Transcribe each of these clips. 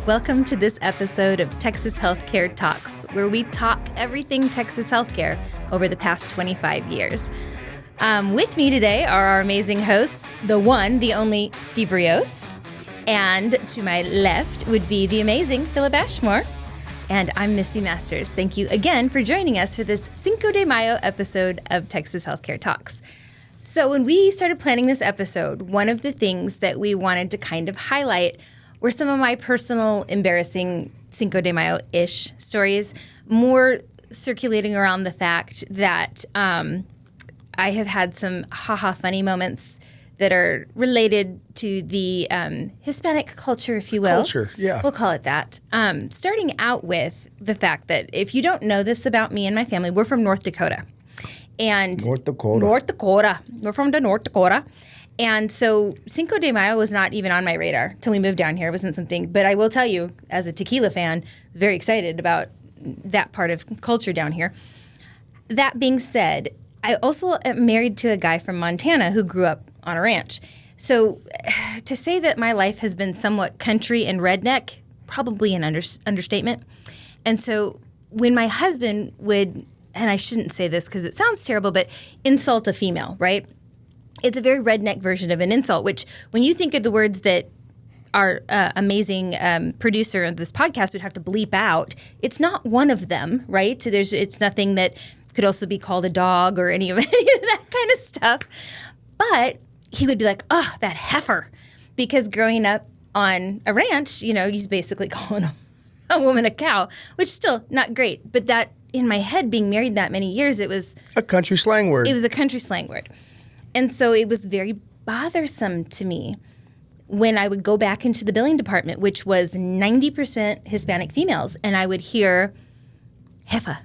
Welcome to this episode of Texas Healthcare Talks, where we talk everything Texas healthcare over the past 25 years. With me today are our amazing hosts, the one, the only Steve Rios, and to my left would be the amazing Philip Ashmore, and I'm Missy Masters. Thank you again for joining us for this Cinco De Mayo episode of Texas Healthcare Talks. So when we started planning this episode, one of the things that we wanted to kind of highlight were some of my personal embarrassing Cinco de Mayo-ish stories, more circulating around the fact that I have had some funny moments that are related to the Hispanic culture, if you will. Culture, yeah. We'll call it that. Starting out with the fact that if you don't know this about me and my family, we're from North Dakota. And North Dakota. We're from the North Dakota. And so Cinco de Mayo was not even on my radar till we moved down here. It wasn't something, but I will tell you, as a tequila fan, very excited about that part of culture down here. That being said, I also am married to a guy from Montana who grew up on a ranch. So to say that my life has been somewhat country and redneck, probably an understatement. And so when my husband would, and I shouldn't say this because it sounds terrible, but insult a female, right? It's a very redneck version of an insult, which when you think of the words that our amazing producer of this podcast would have to bleep out, it's not one of them, right? So it's nothing that could also be called a dog or any of that kind of stuff. But he would be like, oh, that heifer. Because growing up on a ranch, you know, he's basically calling a woman a cow, which still not great. But that, in my head, being married that many years, it was a country slang word. It was a country slang word. And so it was very bothersome to me when I would go back into the billing department, which was 90% Hispanic females, and I would hear heifer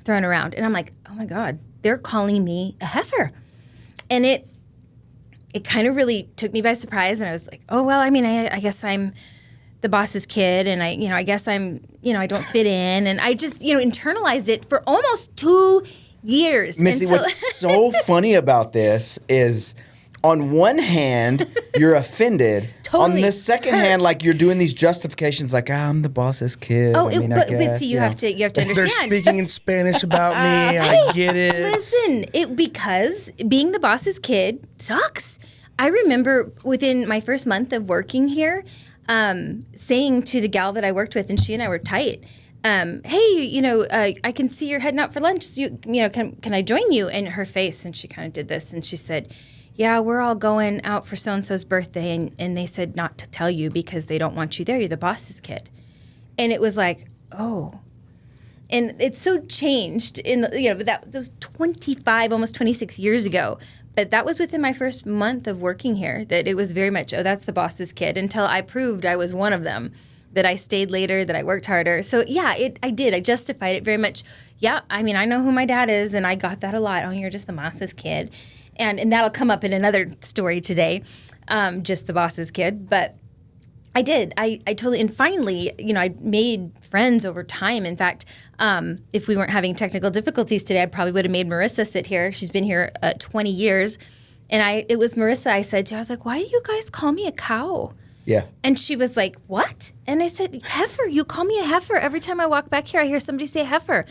thrown around. And I'm like, oh my God, they're calling me a heifer. And it kind of really took me by surprise. And I was like, oh, well, I mean, I guess I'm the boss's kid, and I guess I'm, I don't fit in. And I just, internalized it for almost 2 years. Missy, what's so funny about this is on one hand, you're offended. Totally on the second hand, like you're doing these justifications like, I'm the boss's kid. Oh, but see, you have to understand. They're speaking in Spanish about me. I get it. Listen, because being the boss's kid sucks. I remember within my first month of working here, saying to the gal that I worked with, and she and I were tight, hey, I can see you're heading out for lunch. Can I join you? And her face, and she kind of did this, and she said, yeah, we're all going out for so-and-so's birthday, and they said not to tell you because they don't want you there. You're the boss's kid. And it was like, oh. And it's so changed that was 25, almost 26 years ago. But that was within my first month of working here, that it was very much, oh, that's the boss's kid, until I proved I was one of them. That I stayed later, that I worked harder. So, yeah, I did. I justified it very much. Yeah, I mean, I know who my dad is, and I got that a lot. Oh, you're just the boss's kid. And that'll come up in another story today, just the boss's kid. But I did. I totally, and finally, I made friends over time. In fact, if we weren't having technical difficulties today, I probably would have made Marissa sit here. She's been here 20 years. And it was Marissa I said to. I was like, why do you guys call me a cow? Yeah. And she was like, what? And I said, heifer. You call me a heifer. Every time I walk back here, I hear somebody say heifer.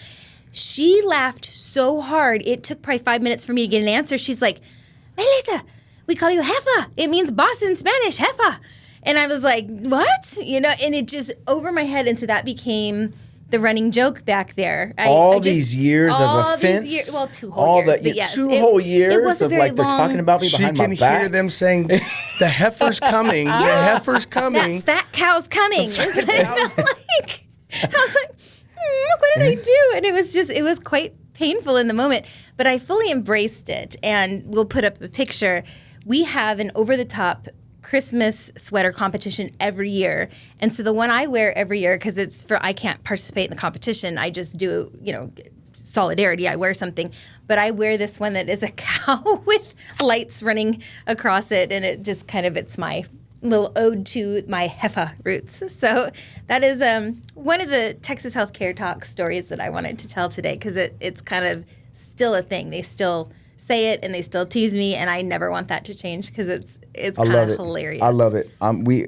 She laughed so hard. It took probably 5 minutes for me to get an answer. She's like, Melissa, we call you heifer. It means boss in Spanish, heifer. And I was like, what? And it just over my head. And so that became the running joke back there. All these years of offense. Well, 2 whole years. But yes, 2 whole years of like, they're long. talking about me behind my back. She can hear them saying, the heifer's coming. The heifer's coming. That cow's coming. Is what I felt like. I was like, what did I do? And it was quite painful in the moment. But I fully embraced it. And we'll put up a picture. We have an over-the-top Christmas sweater competition every year. And so the one I wear every year, because I can't participate in the competition, I just do, solidarity. I wear something. But I wear this one that is a cow with lights running across it. And it just it's my little ode to my heifer roots. So that is one of the Texas Healthcare Talk stories that I wanted to tell today, because it's kind of still a thing. They still say it and they still tease me, and I never want that to change because it's kind of hilarious. I love it.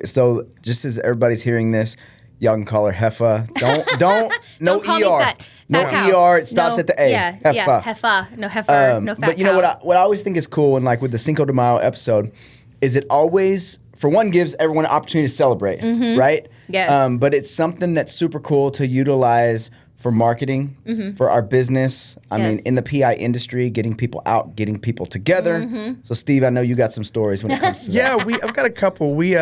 So just as everybody's hearing this, Y'all can call her Heffa. Don't no Don't call me ER. fat. No Fat cow. ER. It stops No, at the A. Yeah, Heffa. yeah, heifer. No heifer. No fat But you know cow. what I always think is cool, and like with the Cinco de Mayo episode, is it always, for one, gives everyone an opportunity to celebrate, right? Yes. But it's something that's super cool to utilize for marketing, for our business. I mean, Yes. in the PI industry, getting people out, getting people together. So, Steve, I know you got some stories when it comes to that. Yeah, I've got a couple. We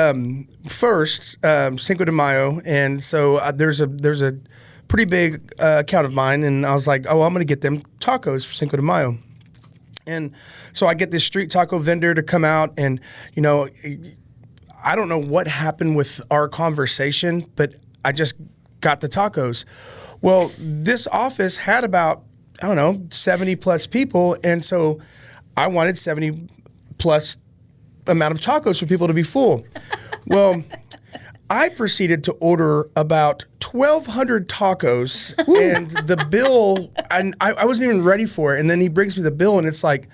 first Cinco de Mayo, and so there's a pretty big account of mine, and I was like, oh, I'm gonna get them tacos for Cinco de Mayo, and so I get this street taco vendor to come out, and you know, I don't know what happened with our conversation, but I just got the tacos. Well, this office had about, I don't know, 70 plus people, and so I wanted 70 plus amount of tacos for people to be full. Well, I proceeded to order about 1,200 tacos, and the bill, and I wasn't even ready for it. And then he brings me the bill, and it's like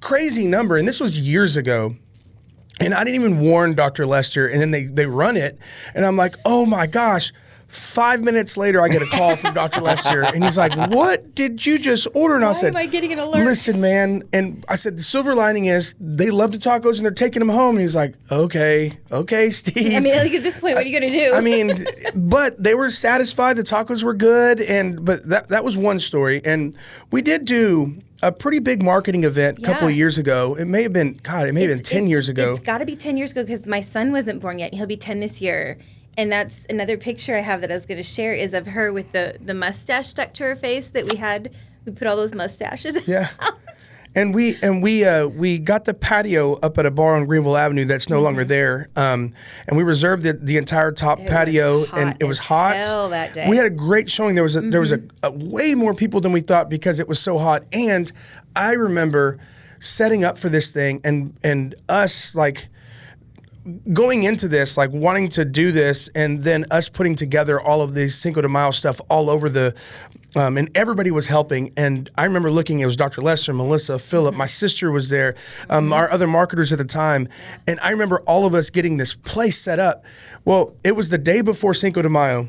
crazy number. And this was years ago. And I didn't even warn Dr. Lester, and then they run it, and I'm like, oh my gosh. 5 minutes later, I get a call from Dr. Lester, and he's like, what did you just order? And I said, am I getting an alert? Listen, man. And I said, the silver lining is they love the tacos, and they're taking them home. And he's like, okay, Steve. I mean, like at this point, what are you going to do? I mean, but they were satisfied. The tacos were good, but that was one story. And we did do a pretty big marketing event a couple of years ago. It may have been 10 years ago. It's got to be 10 years ago because my son wasn't born yet. He'll be 10 this year. And that's another picture I have that I was going to share is of her with the mustache stuck to her face that we had. We put all those mustaches Yeah. out. And we got the patio up at a bar on Greenville Avenue that's no longer there, and we reserved the entire top patio, and it was hot. Hell that day. We had a great showing. There was a way more people than we thought because it was so hot. And I remember setting up for this thing and us like going into this, like wanting to do this, and then us putting together all of these Cinco de Mayo stuff all over the. And everybody was helping. And I remember looking, it was Dr. Lester, Melissa, Philip, my sister was there, our other marketers at the time. And I remember all of us getting this place set up. Well, it was the day before Cinco de Mayo.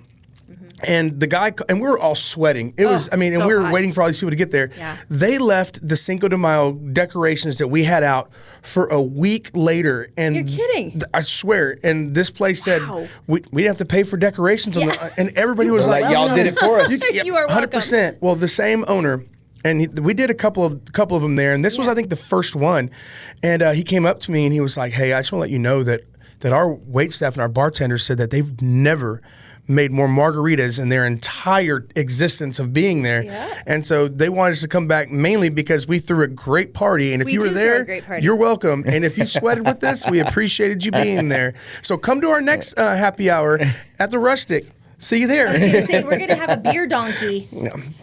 And the guy, and we were all sweating. It was, and we were waiting for all these people to get there. Yeah. They left the Cinco de Mayo decorations that we had out for a week later. And You're kidding. I swear. And this place said, Wow. we didn't have to pay for decorations. And everybody was Like, like, y'all did it for us. You are welcome. 100%. Well, the same owner, and we did a couple of them there, and this was, I think, the first one. And he came up to me and he was like, "Hey, I just want to let you know that our wait staff and our bartenders said that they've never made more margaritas in their entire existence of being there." Yeah. And so they wanted us to come back mainly because we threw a great party. And if We you were do throw there, a great party. you're welcome. And if you sweated with us, we appreciated you being there. So come to our next happy hour at the Rustic. See you there. I was going to say, we're going to have a beer donkey,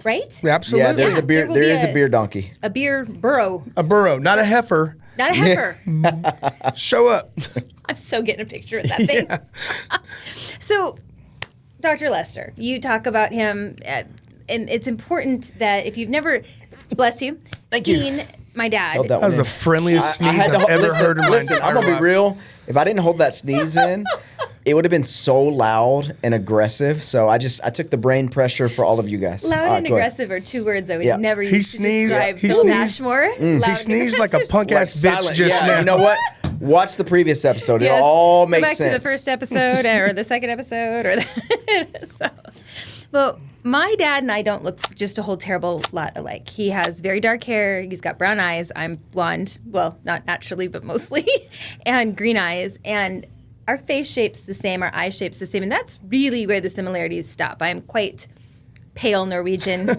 right? Absolutely. Yeah, there's Yeah, a beer. there will There be is a beer donkey. A beer burro, A burro, not a heifer. not a heifer. Show up. I'm so getting a picture of that thing. So, Dr. Lester, you talk about him, and it's important that if you've never, bless you, seen my dad. Held That was the friendliest sneeze I've ever heard in my Listen, entire I'm gonna life. be real. If I didn't hold that sneeze in, it would have been so loud and aggressive. So I took the brain pressure for all of you guys. Loud All right, and go ahead. aggressive are two words I would Yeah. never He use to sneezed- describe he Phil sneezed- Ashmore. Loud He and sneezed like a aggressive. punk ass bitch Silent. just Yeah, now. you know what? Watch the previous episode. Yes. It all Go makes back sense. to the first episode or the second episode or Well, my dad and I don't look just a whole terrible lot alike. He has very dark hair. He's got brown eyes. I'm blonde. Well, not naturally, but mostly. And green eyes. And our face shape's the same. Our eye shape's the same. And that's really where the similarities stop. I'm quite pale Norwegian.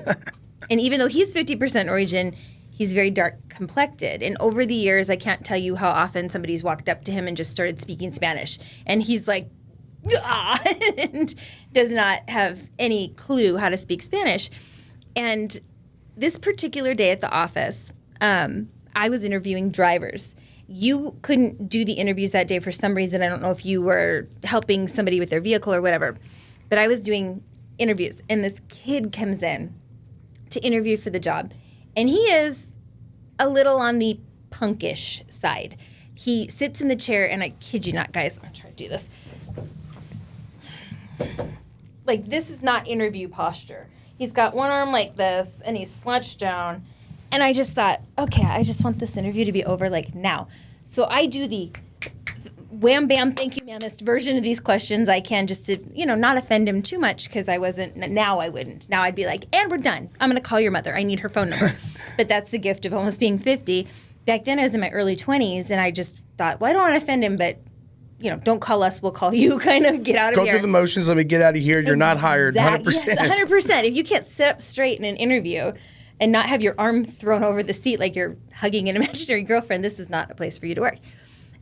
And even though he's 50% Norwegian, he's very dark complected. And over the years, I can't tell you how often somebody's walked up to him and just started speaking Spanish. And he's like, "Ah," and does not have any clue how to speak Spanish. And this particular day at the office, I was interviewing drivers. You couldn't do the interviews that day for some reason. I don't know if you were helping somebody with their vehicle or whatever. But I was doing interviews. And this kid comes in to interview for the job. And he is a little on the punkish side. He sits in the chair, and I kid you not, guys, I'm going to try to do this. like, this is not interview posture. He's got one arm like this, and he's slouched down. And I just thought, okay, I just want this interview to be over, like, now. So I do the wham, bam, thank you, ma'amist version of these questions I can, just to, not offend him too much, because I wasn't, now I wouldn't. Now I'd be like, and we're done. I'm going to call your mother. I need her phone number. But that's the gift of almost being 50. Back then I was in my early 20s, and I just thought, well, I don't want to offend him, but, don't call us, we'll call you, kind of get out of Go here. through the motions, let me get out of here. You're not hired, 100%. Yes, 100%. If you can't sit up straight in an interview and not have your arm thrown over the seat like you're hugging an imaginary girlfriend, this is not a place for you to work.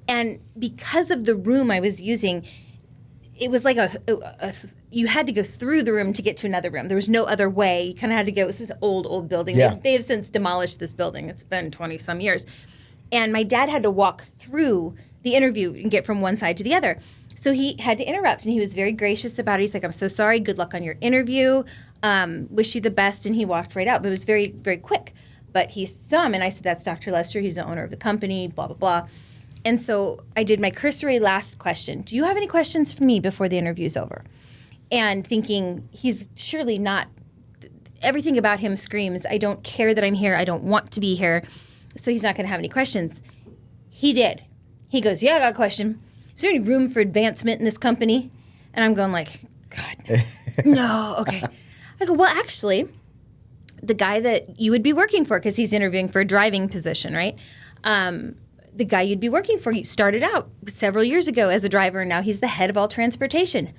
And because of the room I was using, it was like you had to go through the room to get to another room. There was no other way. You kind of had to go. It was this old building. Yeah. They have since demolished this building. It's been 20-some years. And my dad had to walk through the interview and get from one side to the other. So he had to interrupt, and he was very gracious about it. He's like, I'm so sorry. Good luck on your interview. Wish you the best. And he walked right out. But it was very, very quick. But he saw him, and I said, that's Dr. Lester. He's the owner of the company, blah, blah, blah. And so I did my cursory last question. Do you have any questions for me before the interview's over? And thinking, he's surely not, everything about him screams, I don't care that I'm here. I don't want to be here. So he's not going to have any questions. He did. He goes, yeah, I got a question. Is there any room for advancement in this company? And I'm going like, God, no. No, okay. I go, well, actually, the guy that you would be working for, because he's interviewing for a driving position, right? The guy you'd be working for, he started out several years ago as a driver, and now he's the head of all transportation.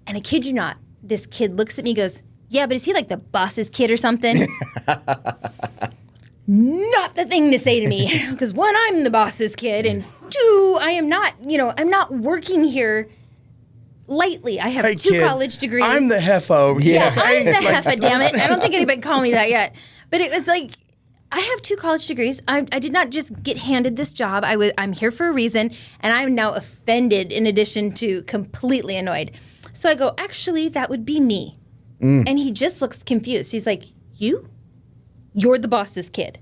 And I kid you not, this kid looks at me and goes, yeah, but is he like the boss's kid or something? Not the thing to say to me, because one, I'm the boss's kid, and two, I am not, I'm not working here lightly. I have two kid, college degrees. I'm the heffa. Yeah, I'm the heffa, damn it. I don't think anybody called me that yet. But it was like, I have two college degrees. I did not just get handed this job. I'm here for a reason, and I'm now offended in addition to completely annoyed. So I go, actually, that would be me. And he just looks confused. He's like, You're the boss's kid.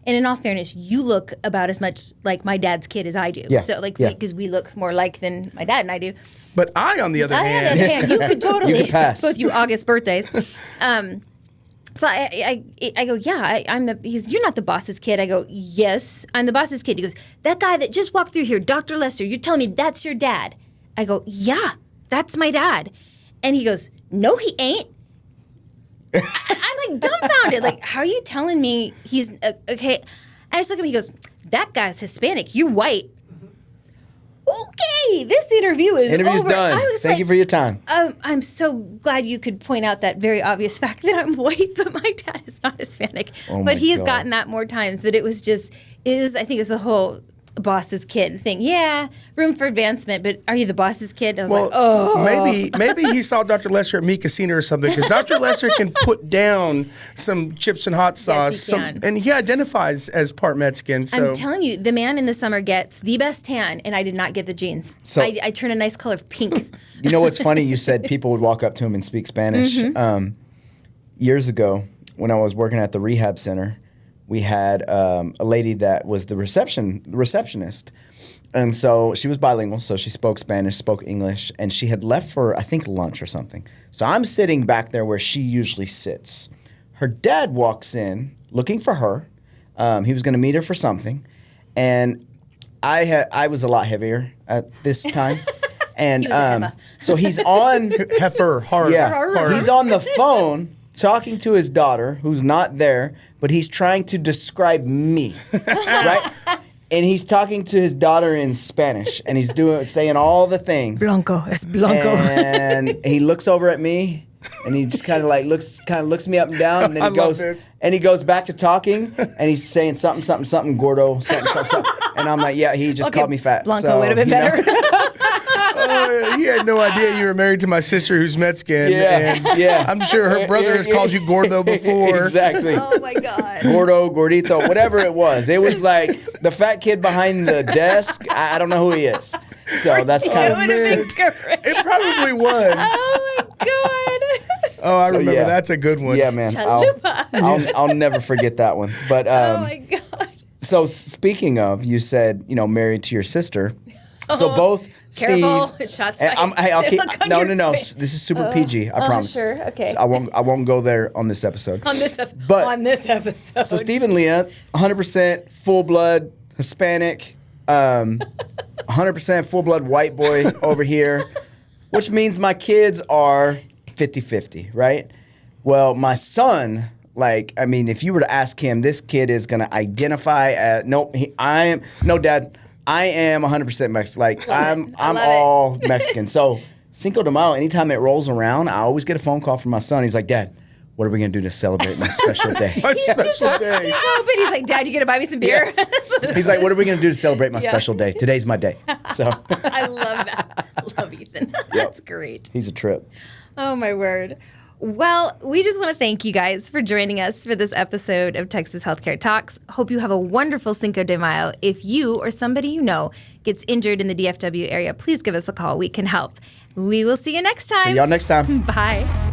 And in all fairness, you look about as much like my dad's kid as I do. Yeah. So because we look more alike than my dad and I do. But I, on the other hand, you could totally. You could pass. Both you August birthdays. So I go, yeah, you're not the boss's kid. I go, yes, I'm the boss's kid. He goes, that guy that just walked through here, Dr. Lester, you're telling me that's your dad? I go, yeah, that's my dad. And he goes, no, he ain't. I'm like dumbfounded. Like, how are you telling me he's okay? And I just look at him. He goes, that guy's Hispanic. You're white. Okay, this interview's over. Done. Thank you for your time. I'm so glad you could point out that very obvious fact that I'm white, but my dad is not Hispanic. But he has gotten that more times. But I think it was the whole boss's kid thing. Yeah, room for advancement, but are you the boss's kid? I was like, oh. Maybe he saw Dr. Lester at Meat Casino or something, because Dr. Lester can put down some chips and hot sauce. Yes, he can. And he identifies as part Mexican. So. I'm telling you, the man in the summer gets the best tan, and I did not get the genes. So I turn a nice color of pink. You know what's funny? You said people would walk up to him and speak Spanish. Mm-hmm. Years ago, when I was working at the rehab center, we had a lady that was the receptionist. And so she was bilingual, so she spoke Spanish, spoke English, and she had left for, I think, lunch or something. So I'm sitting back there where she usually sits. Her dad walks in looking for her. He was going to meet her for something. And I was a lot heavier at this time. And so he's on... Heifer, hard. Yeah, hard. he's on the phone talking to his daughter, who's not there, but he's trying to describe me, right? And he's talking to his daughter in Spanish, and he's saying all the things. Blanco, es blanco. And he looks over at me, and he just kind of looks me up and down, and then he goes back to talking, and he's saying something, gordo, something. And I'm like, yeah, he just called me fat. Blanco would have been better. He had no idea you were married to my sister who's Mexican. Yeah. I'm sure her brother has called you gordo before. Exactly. Oh my God. Gordo, gordito, whatever it was. It was like the fat kid behind the desk. I don't know who he is. So that's kind It would have been great. It probably was. Oh my God. Oh, I remember. Yeah. That's a good one. Yeah, man. I'll never forget that one. But oh my God. So speaking of, you said, married to your sister. So Careful, Steve. shots and fired. I'll keep, Look on no, your no, no. face. This is super PG. I promise. Sure, okay. So I won't go there on this episode. on this episode. So Steve and Leah, 100% full blood Hispanic, 100% full blood white boy over here, which means my kids are 50-50, right? Well, my son, like, I mean, if you were to ask him, this kid is going to identify as, no, Dad, I am 100% Mexican. Like, I'm all Mexican. So Cinco de Mayo, anytime it rolls around, I always get a phone call from my son. He's like, Dad, what are we going to do to celebrate my special day? My special day. He's hoping. He's like, Dad, you gonna buy me some beer? He's like, what are we going to do to celebrate my special day? Today's my day. So I love that. I love Ethan. That's great. he's a trip. Oh, my word. Well, we just want to thank you guys for joining us for this episode of Texas Healthcare Talks. Hope you have a wonderful Cinco de Mayo. If you or somebody you know gets injured in the DFW area, please give us a call. We can help. We will see you next time. See y'all next time. Bye.